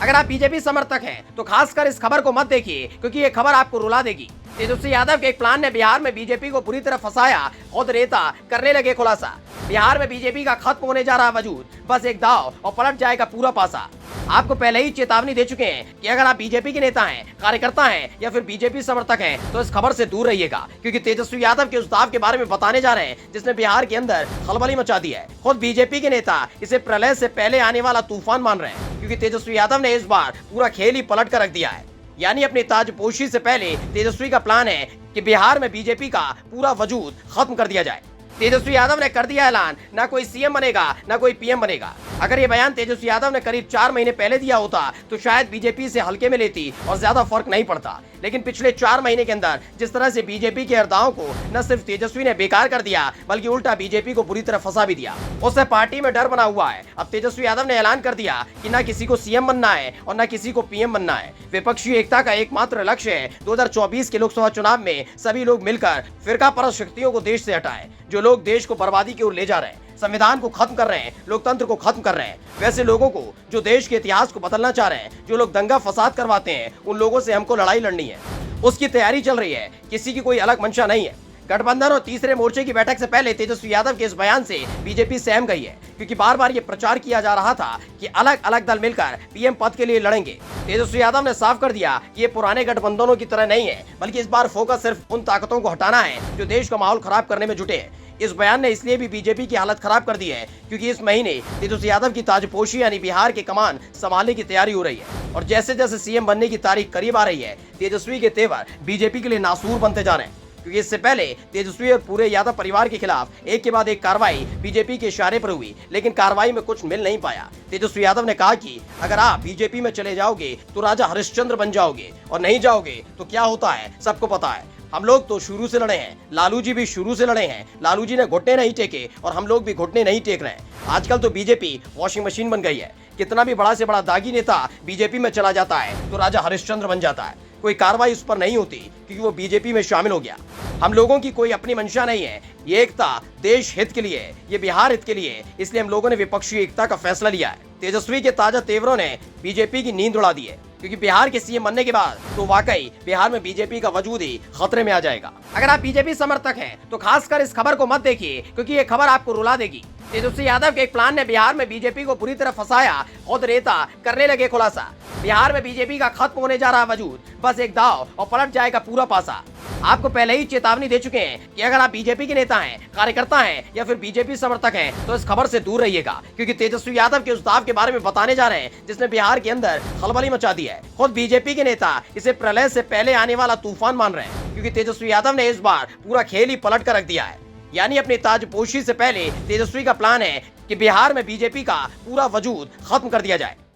अगर आप बीजेपी समर्थक हैं तो खासकर इस खबर को मत देखिए, क्योंकि ये खबर आपको रुला देगी। तेजस्वी यादव के एक प्लान ने बिहार में बीजेपी को बुरी तरह फंसाया, खुद नेता करने लगे खुलासा। बिहार में बीजेपी का खत्म होने जा रहा वजूद, बस एक दाव और पलट जाएगा पूरा पासा। आपको पहले ही चेतावनी दे चुके हैं कि अगर आप बीजेपी के नेता हैं, कार्यकर्ता हैं या फिर बीजेपी समर्थक हैं तो इस खबर से दूर रहिएगा, क्योंकि तेजस्वी यादव के उस दाव के बारे में बताने जा रहे हैं जिसने बिहार के अंदर खलबली मचा दी है। खुद बीजेपी के नेता इसे प्रलय से पहले आने वाला तूफान मान रहे हैं, क्योंकि तेजस्वी यादव ने इस बार पूरा खेल ही पलट कर रख दिया है। यानी अपनी ताजपोशी से पहले तेजस्वी का प्लान है कि बिहार में बीजेपी का पूरा वजूद खत्म कर दिया जाए। तेजस्वी यादव ने कर दिया ऐलान, ना कोई सीएम बनेगा ना कोई पीएम बनेगा। अगर ये बयान तेजस्वी यादव ने करीब 4 महीने पहले दिया होता तो शायद बीजेपी से हल्के में लेती और ज्यादा फर्क नहीं पड़ता। लेकिन पिछले 4 महीने के अंदर जिस तरह से बीजेपी के हरदाओं को न सिर्फ तेजस्वी ने बेकार कर दिया, बल्कि उल्टा बीजेपी को बुरी तरह फंसा भी दिया, उससे पार्टी में डर बना हुआ है। अब तेजस्वी यादव ने ऐलान कर दिया कि न किसी को सीएम बनना है और न किसी को पीएम बनना है। विपक्षी एकता का एकमात्र लक्ष्य है 2024 के लोकसभा चुनाव में सभी लोग मिलकर फिरका परस्त शक्तियों को देश से हटाएं, जो लोग देश को बर्बादी की ओर ले जा रहे हैं, संविधान को खत्म कर रहे हैं, लोकतंत्र को खत्म कर रहे हैं। वैसे लोगों को जो देश के इतिहास को बदलना चाह रहे हैं, जो लोग दंगा फसाद करवाते हैं, उन लोगों से हमको लड़ाई लड़नी है। उसकी तैयारी चल रही है, किसी की कोई अलग मंशा नहीं है। गठबंधन और तीसरे मोर्चे की बैठक से पहले तेजस्वी यादव के इस बयान से बीजेपी सहम गई है, क्योंकि बार बार ये प्रचार किया जा रहा था कि अलग अलग दल मिलकर पीएम पद के लिए लड़ेंगे। तेजस्वी यादव ने साफ कर दिया कि ये पुराने गठबंधनों की तरह नहीं है, बल्कि इस बार फोकस सिर्फ उन ताकतों को हटाना है जो देश का माहौल खराब करने में जुटे हैं। इस बयान ने इसलिए भी बीजेपी की हालत खराब कर दी है क्योंकि इस महीने तेजस्वी यादव की ताजपोशी यानी बिहार के कमान संभालने की तैयारी हो रही है, और जैसे जैसे सीएम बनने की तारीख करीब आ रही है, तेजस्वी के तेवर बीजेपी के लिए नासूर बनते जा रहे हैं। क्योंकि इससे पहले तेजस्वी और पूरे यादव परिवार के खिलाफ एक के बाद एक कार्रवाई बीजेपी के इशारे पर हुई, लेकिन कार्रवाई में कुछ मिल नहीं पाया। तेजस्वी यादव ने कहा कि अगर आप बीजेपी में चले जाओगे तो राजा हरिश्चंद्र बन जाओगे, और नहीं जाओगे तो क्या होता है सबको पता है। हम लोग तो शुरू से लड़े हैं, लालू जी भी शुरू से लड़े हैं। लालू जी ने घुटने नहीं टेके और हम लोग भी घुटने नहीं टेक रहे हैं। आजकल तो बीजेपी वॉशिंग मशीन बन गई है। कितना भी बड़ा से बड़ा दागी नेता बीजेपी में चला जाता है तो राजा हरिश्चंद्र बन जाता है। कोई कार्रवाई उस पर नहीं होती क्योंकि वो बीजेपी में शामिल हो गया। हम लोगों की कोई अपनी मंशा नहीं है। ये एकता देश हित के लिए है, ये बिहार हित के लिए है, इसलिए हम लोगों ने विपक्षी एकता का फैसला लिया है। तेजस्वी के ताजा तेवरों ने बीजेपी की नींद उड़ा दी है, क्योंकि बिहार के सीएम बनने के बाद तो वाकई बिहार में बीजेपी का वजूद ही खतरे में आ जाएगा। अगर आप बीजेपी समर्थक हैं तो खासकर इस खबर को मत देखिए, क्योंकि ये खबर आपको रुला देगी। तेजस्वी यादव के एक प्लान ने बिहार में बीजेपी को बुरी तरह फंसाया, खुद नेता करने लगे खुलासा। बिहार में बीजेपी का खत्म होने जा रहा वजूद, बस एक दाव और पलट जाएगा पूरा पासा। आपको पहले ही चेतावनी दे चुके हैं कि अगर आप बीजेपी के नेता हैं, कार्यकर्ता हैं या फिर बीजेपी समर्थक हैं तो इस खबर से दूर रहिएगा, क्योंकि तेजस्वी यादव के उस दाव के बारे में बताने जा रहे हैं जिसने बिहार के अंदर खलबली मचा दी है। खुद बीजेपी के नेता इसे प्रलय से पहले आने वाला तूफान मान रहे हैं, क्योंकि तेजस्वी यादव ने इस बार पूरा खेल ही पलट कर रख दिया है। यानी अपनी ताजपोशी से पहले तेजस्वी का प्लान है कि बिहार में बीजेपी का पूरा वजूद खत्म कर दिया जाए।